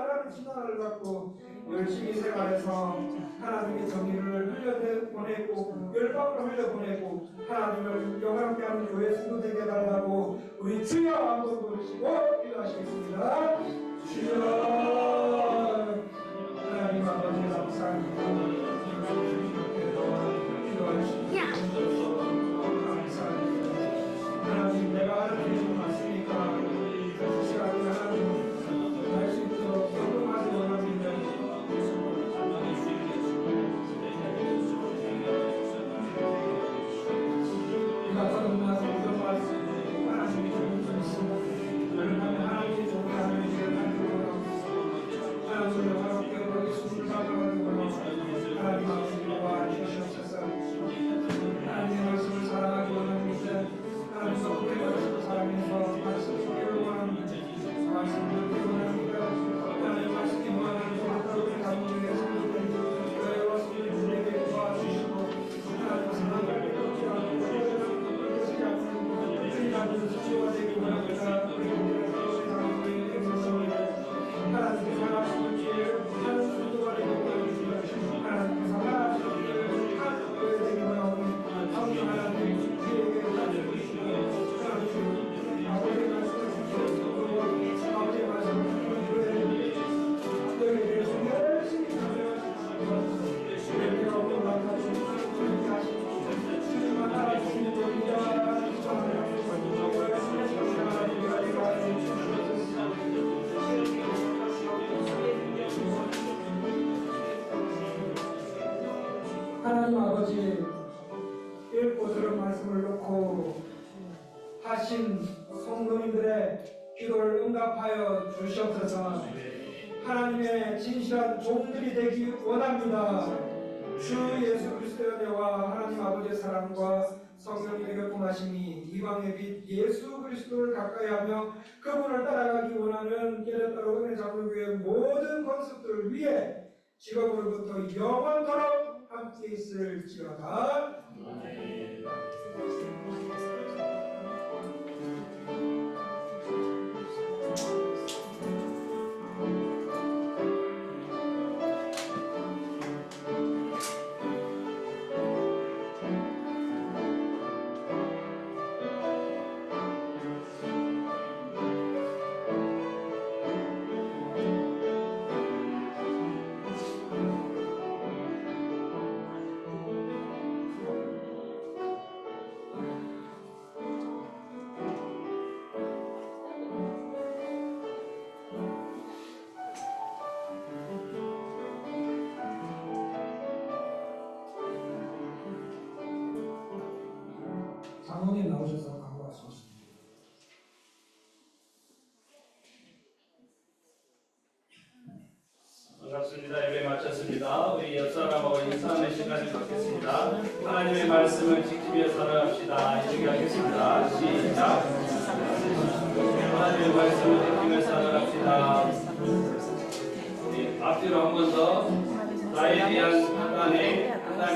라는 진단을 갖고 열심히 생활해서 하나님의 정의를 흘려보내고 열방으로 흘려보내고 하나님을 영광케 하는 교회 성도 되게 해달라고 우리 주여 한번 부르시고 기도하시겠습니다. 주여 하나님 아버지 감사합니다. 기도하시고 하나님 내가 하는 일이 좀 많으니까 그 시간에 하나님 할 수 있도록 경험하기 원합니다. 우리가 거듭나서 모든 말씀 하나님이 주는 것입니다. 그러면 하나님이 좋은 하나님의 일을 하기 원합니다. 하나님을 영화롭게 하고 예수를 받아가기 원합니다. 하나님 아버지를 도와주시옵소서. 하나님의 말씀을 사랑하기 원합니다. 하나님께서 우리가 말씀을 사랑해서 말씀 소개를 원합니다. 말씀을 듣기 원합니다. 하나님의 말씀이 원하는 우리 가문의 성도들 교회와 성도들에게 도와주시고 하나님의 사랑을 베풀지 않고 그러지 않는 주님 앞에서 치유가 되기 원합니다. 우리 교회의 사랑을 베풀습니다. 하나님께서 하나님의 길 하는 성도가 되기 원합니다. 하나님께서 하나님의 길 하는 교회 되기 원합니다. 하나님 우리에게 아버지의 말씀을 지키고 아버지의 말씀을 지키는 교회에 대해서 열심히 감사하시고 내가 없는 만나서 주님께 하시고 주님만 알아주시는 분이야 하나님 아버지 읽고 들은 말씀을 놓고 하신 성도님들의 기도를 응답하여 주시옵소서. 하나님의 진실한 종들이 되기 원합니다. 주 예수 그리스도의 은혜와 하나님 아버지의 사랑과 성령님의 교통하심이 이방의 빛 예수 그리스도를 가까이하며 그분을 따라가기 원하는 깨달따로 은혜 장로교회 모든 건축들을 위해 지금으로부터 영원토록 함께 있을지어다. 장로님 나오셔서 강구하십시오. 반갑습니다. 예배 마쳤습니다. 우리 옆사람하고 인사하는 시간을 갖겠습니다. 하나님의 말씀을 지키며 살아갑시다. 이렇게 하겠습니다. 시작. 하나님의 말씀을 지키며 살아갑시다.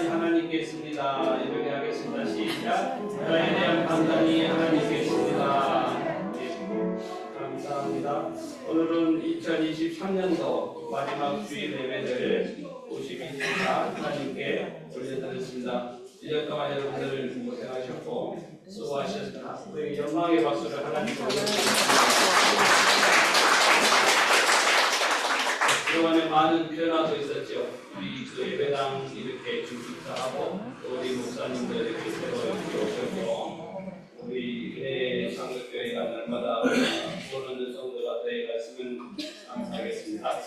감사는 하나님께 있습니다. 이렇게 하겠습니다. 시작. 나라에 대한 감사는 하나님께 있습니다. 예, 감사합니다. 오늘은 2023년도 마지막 주일 예배를 52주차 하나님께 올려드렸습니다. 1년 동안 여러분들 고생하셨고 수고하셨습니다. 우리 영광의 박수를 하나님께 올려드립니다. 그동안에 많은 변화도 있었죠. 우리 그 예배당 이렇게 준비도 하고 우리 목사님들 이렇게 새로 오셨고 우리 내 장로교회가 날마다 보는 성도가 되어갔으면 감사하겠습니다.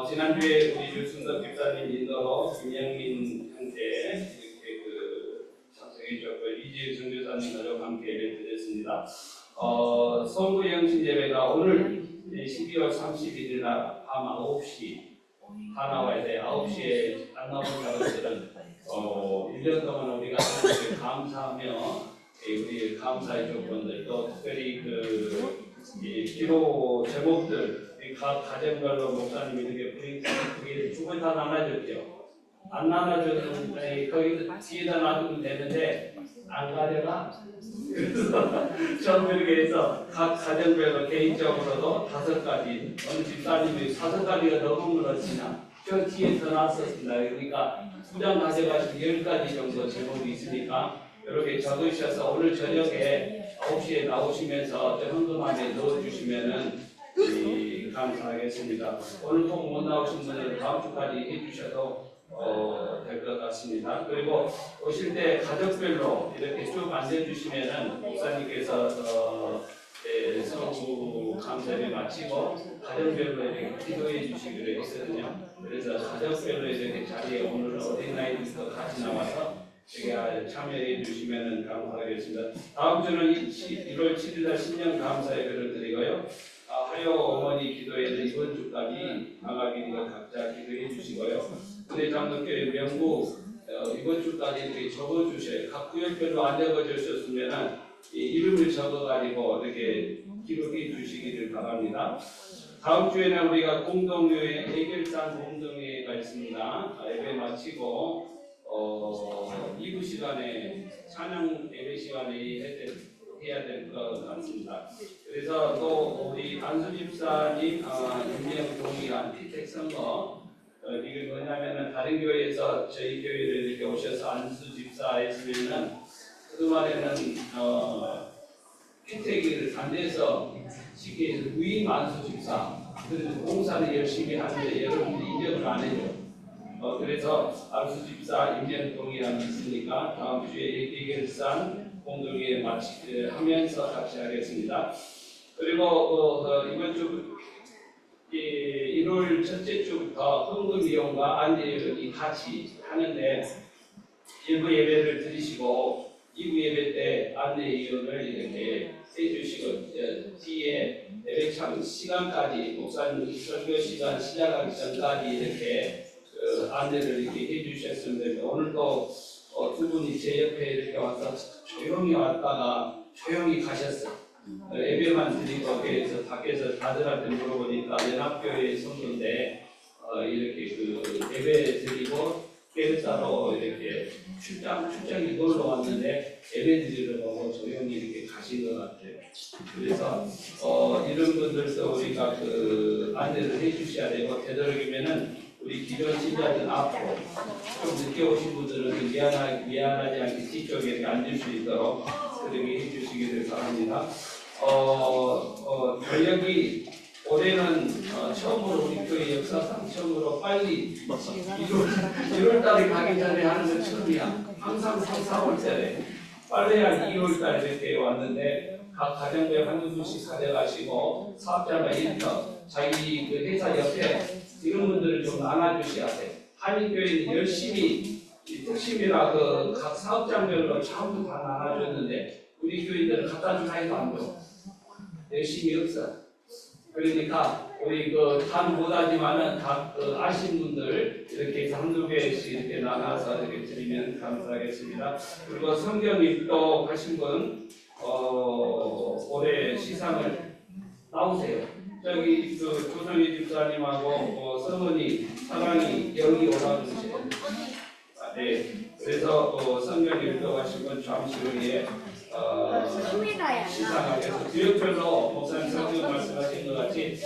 지난주에 우리 유순덕 집사님 인도로 김영민 형제 이렇게 그 참석해주셨고 이지혜 선교사님과 함께 예배드렸습니다. 성부 영신 예배가 오늘 12월 31일 날 밤 9시 다 나와야 돼. 9시에 안 나오는 사람들은 1년 동안 우리가 하나님께 감사하며 우리 감사의 조건들 또 특별히 그 기도 제목들 각 가정별로 목사님이 이렇게 그게 두번 다 나눠줬죠. 안 나눠줬는데 거기 뒤에다 놔두면 되는데 안 가려나? 그래서 전 그렇게 해서 각 가정별로 개인적으로도 5가지 어느 집사님이 5가지가 넘으면 어찌나 저 뒤에 더 놨었습니다. 그러니까 2장 가져가시고 10가지 정도 제목이 있으니까 이렇게 적으셔서 오늘 저녁에 9시에 나오시면서 저 현금 안에 넣어주시면은 감사하겠습니다. 오늘 꼭 못 나오신 분은 다음 주까지 해주셔도 될 것 같습니다. 그리고 오실 때 가족별로 이렇게 쭉 앉아주시면은 목사님께서 성부 감사를 마치고 가정별로 이렇게 기도해 주시기로 했거든요. 그래서 가족별로 이렇게 자리에 오늘 어린아이들도 같이 나와서 제가 참여해 주시면 감사하겠습니다. 다음 주는 1월 7일 날 신년 감사 예배를 드리고요. 하여 어머니 기도회는 이번 주까지 방학이니까 각자 기도해 주시고요. 근데 장로교회 명부 이번 주까지 이렇게 적어주셔요. 각 구역별로 안 적어주셨으면 이름을 적어가지고 이렇게 기록해 주시기를 바랍니다. 다음 주에는 우리가 공동교회 해결상 공동회가 있습니다. 예배 마치고 2부 시간에 찬양 예배 시간에 해야 될 것 같습니다. 그래서 또 우리 안수 집사님 임명 동의한 피택 선거 이게 뭐냐면은 다른 교회에서 저희 교회를 이렇게 오셔서 안수 집사 했으면은 그동안에는 피택을 반대해서 쉽게 해서 무임 안수 집사 그래서 공사를 열심히 하는데 여러분들이 인정을 안 해요. 그래서 안수 집사 임명 동의안이 있으니까 다음 주에 해결상 공동회에 하면서 같이 하겠습니다. 그리고 이번 주 1월 첫째 주부터 헌금 이용과 안내 예배를 같이 하는데 1부 예배를 드리시고 2부 예배 때 안내 이용을 이렇게 해주시고 뒤에 예배 참 시간까지 목사님 설교 시간 시작하기 전까지 이렇게 안내를 이렇게 해주셨으면 됩니다. 오늘도 두 분이 제 옆에 이렇게 와서 조용히 왔다가 조용히 가셨어요. 예배만 드리고 그래서 밖에서 다들한테 물어보니까 연합교회 성도인데 이렇게 그 예배 드리고 깨르따로 이렇게 출장이 놀러 왔는데 예배 드리러 오고 조용히 이렇게 가신 것 같아요. 그래서 이런 분들도 우리가 그 안내를 해주셔야 되고 되도록이면은 우리 기존 신자들 앞으로 좀 늦게 오신 분들은 미안하지 않게 뒤쪽에 앉을 수 있도록 그렇게 해주시기를 바랍니다. 전력이 올해는 처음으로 우리 교회 역사상 처음으로 빨리 1월 달에 가기 전에 하는 건 처음이야. 항상 3, 4월 달에 빨리 한 2월 달에 이렇게 왔는데 각 가정부에 한두 분씩 가져가시고 사업자가 일터 자기 그 회사 옆에 이런 분들을 좀 나눠주셔야 돼. 한인교회는 열심히 특심이라 그 각 사업장별로 전부 다 나눠줬는데 우리 교인들은 갖다 준 아이도 안 보여. 열심히 없어. 그러니까 우리 그 단 못하지만은 각 아신 분들 이렇게 해서 한두 개씩 이렇게 나눠서 이렇게 드리면 감사하겠습니다. 그리고 성경 입독하신 분 올해 시상을 나오세요. 저기 그 조성희 집사님하고 서머니 사랑이 여기 올라주세요. 네, 그래서 성경 읽어가신 건 잠시 후에 시상하면서 구역별로 목사님 성경 말씀하신 것 같이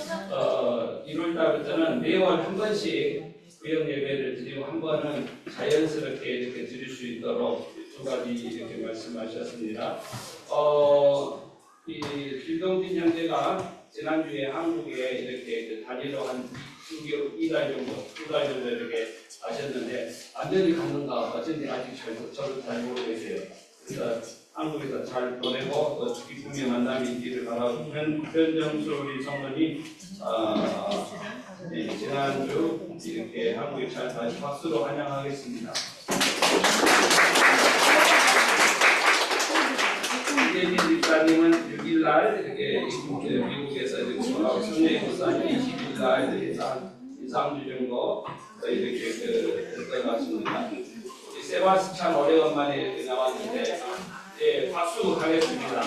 1월 달부터는 매월 한 번씩 구역 예배를 드리고 한 번은 자연스럽게 이렇게 드릴 수 있도록 두 가지 이렇게 말씀하셨습니다. 이 길동진 형제가 지난주에 한국에 이렇게 그 단위로 한 2달 정도 이렇게 하셨는데 완전히 갔는가 어쩐지 아직 저도 잘 모르겠어요. 그래서 한국에서 잘 보내고 또 기쁨의 만남이 있기를 바라는 변정수 우리 성도님 지난주 이렇게 한국에 잘 다시 박수로 환영하겠습니다. 이재민 집사님은 6일날 이렇게 미국에서 이렇게 성례 목사님 20일날 이렇게 2~3주 정도 이렇게 될 것 같습니다. 우리 세바스찬 오래간만에 이렇게 나왔는데 예, 박수 하겠습니다.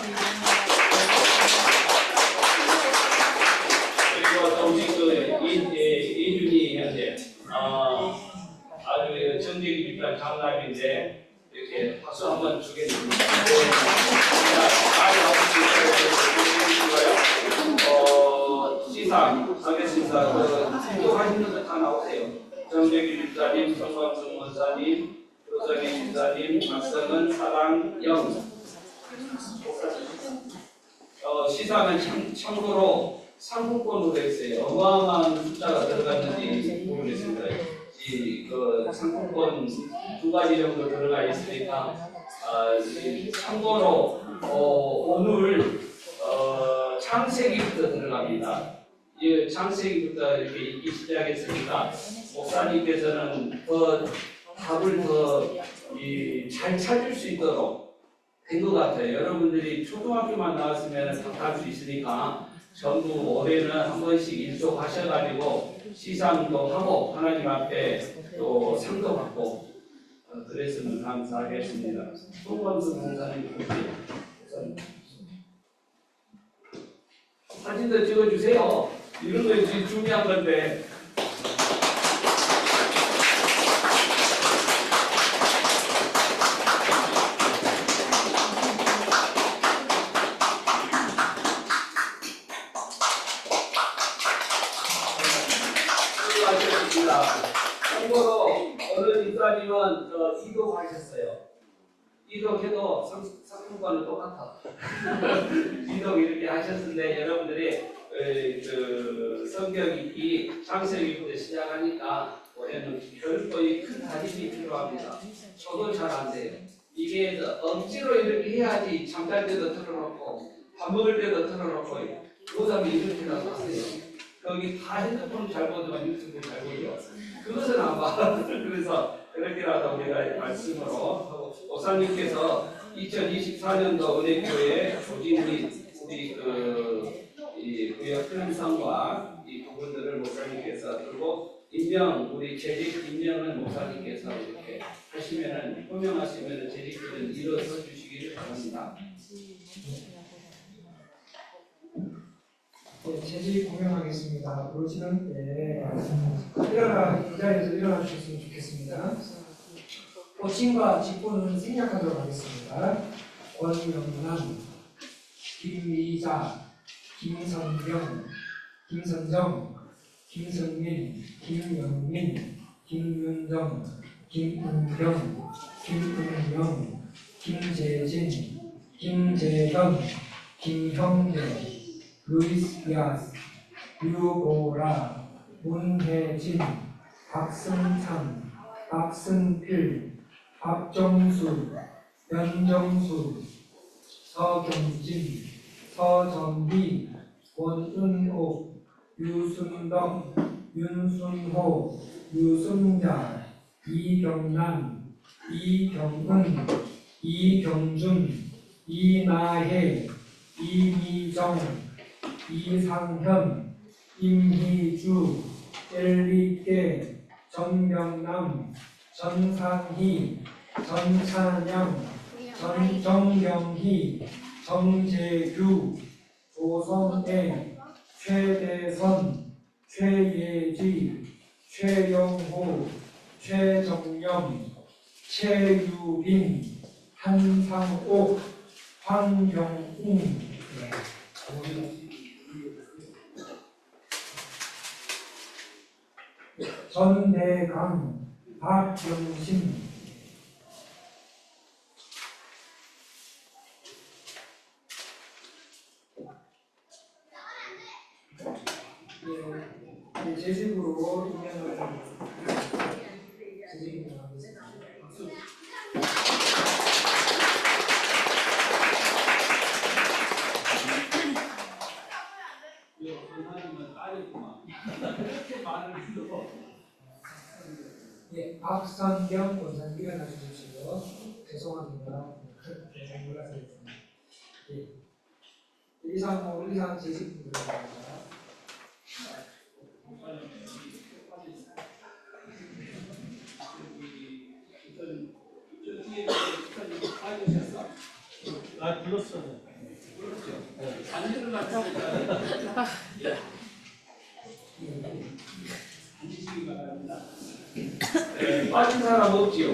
그리고 또 우리 이준이 현재 아주 정직이 집단 장남인데 이렇게 박수 한번 주겠습니다. 시상하겠습니다. 기도하시는 것 다 나오세요. 정재기 집사님, 성광성 원사님, 조성희 집사님, 박성은, 사랑영. 시상은 참고로 상품권으로 했어요. 어마어마한 숫자가 들어갔는지 모르겠습니다. 그 상품권 2가지 정도 들어가 있으니까 참고로 오늘 창세기부터 들어갑니다. 이 창세기부터 이렇게 읽기 시작했으니까 목사님께서는 더 답을 더 잘 찾을 수 있도록 된 것 같아요. 여러분들이 초등학교만 나왔으면 답할 수 있으니까 전부 올해는 한 번씩 일속하셔가지고 시상도 하고 하나님 앞에 또 상도 받고 그랬으면 감사하겠습니다. 송광수 목사님 사진도 찍어주세요. 이런 거 중요한 건데. 참고로 어느 집사님은 이동하셨어요. 이동해도 상품과는 똑같아. 이동 이렇게 하셨는데 여러분들이 성경 읽기 창세기부터 시작하니까 올해는 별도의 큰 다짐이 필요합니다. 저도 잘 안 돼요. 이게 억지로 이렇게 해야지 잠잘 때도 틀어놓고 밥 먹을 때도 틀어놓고 그러다면 이렇게라도 하세요. 거기 다 핸드폰 잘 보지만 유튜브 잘 보죠. 그것은 안 봐. 그래서 그렇게라도 우리가 말씀으로 하고 목사님께서 2024년도 은혜교회 조직 우리 이 구역 편성과 이 부분들을 목사님께서 그리고 우리 재직 임명은 목사님께서 이렇게 하시면은 호명하시면은 재직들은 일어서 주시기를 바랍니다. 네, 재직 공명하겠습니다. 모르시는 이 자리에서 일어나 주셨으면 좋겠습니다. 호칭과 직분은 생략하도록 하겠습니다. 권영란, 김미자, 김선경, 김선정, 김선민, 김영민, 김윤정, 김은경, 김은영, 김재진, 김재현, 김형대, 루이스 야스, 류보라, 문혜진, 박승찬, 박승필, 박정수, 변정수, 서경진, 서정희, 원은옥, 유순덕, 윤순호, 유순자, 이경란, 이경은, 이경준, 이나혜, 이미정, 이상현, 임희주, 엘리께, 정병남, 전상희, 전찬영, 정경희, 정재규, 조성애, 최대선, 최예지, 최영호, 최정영, 최유빈, 한상옥, 황경웅, 네. 전대강, 박경신, 제식으로 임명을 제식입니다. 박수. 하나님은 딸이구만. 이렇게 말을 해도. 예, 박선경 원장님 일어나 주십시오. 죄송합니다. 잘 몰라서 했습니다. 예. 이상 제식 들어갑니다. 아, 불렀어요. 반지를 맞추니까 앉으시기 바랍니다. 네, 빠진 사람 없지요?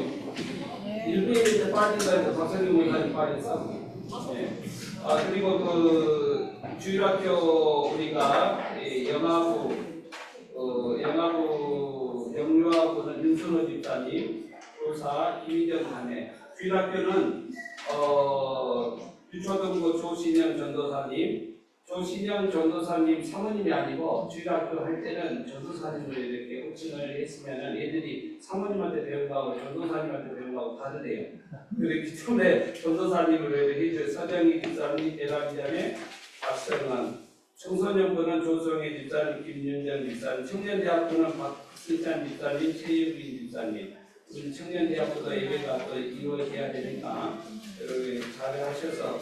일부에 빠진 사람 박사님까지 빠졌어. 네. 그리고 그 주일학교 우리가 영화부 영유아부는 윤순호 집사님, 교사 김희정 자매. 주일학교는 유초등부 조신영 전도사님, 조신영 전도사님 사모님이 아니고 주일학교 할 때는 전도사님으로 이렇게 호칭을 했으면은 애들이 사모님한테 배운 거하고 전도사님한테 배운 거하고 다르대요. 그렇기 때문에 전도사님으로 이렇게 해줘. 서정희 집사님, 대라기자매, 박성환. 청소년부는 조성혜 집사님, 김윤정 집사님, 청년대학부는 박승찬 집사님, 최유빈 집사님. 우리 청년대학부도 예배가 또 이루어져야 되니까 여러분 잘 하셔서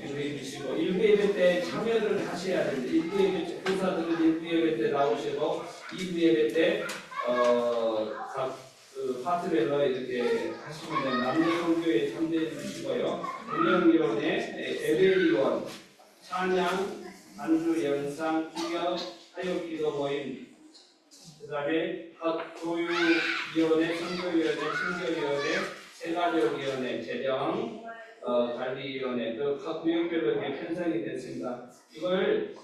기도해 주시고, 일부 예배 때 참여를 하셔야 됩니다. 일부 예배 때 교사들은 일부 예배 때 나오시고 2부 예배 때 각 그 파트별로 이렇게 하시면 됩니다. 남녀 선교에 참여해 주시고요. 운영위원회, 예배위원, 찬양, 안주, 영상, 기업, 사역기도 모임, 그 다음에 각 교육위원회, 선교위원회, 신교위원회, 세가족위원회, 재정, 관리위원회, 각 구역별로 이렇게 편성이 됐습니다. 이걸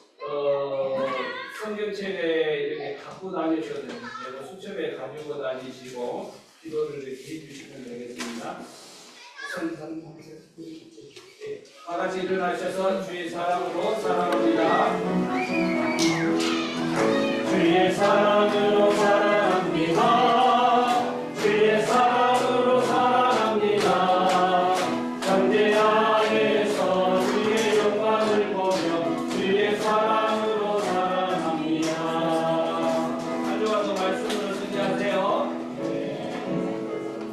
성경책에 이렇게 갖고 다니셔도 되고 수첩에 가지고 다니시고 기도를 이렇게 해주시면 되겠습니다. 다 같이 일어나셔서 주의 사랑으로 사랑합니다.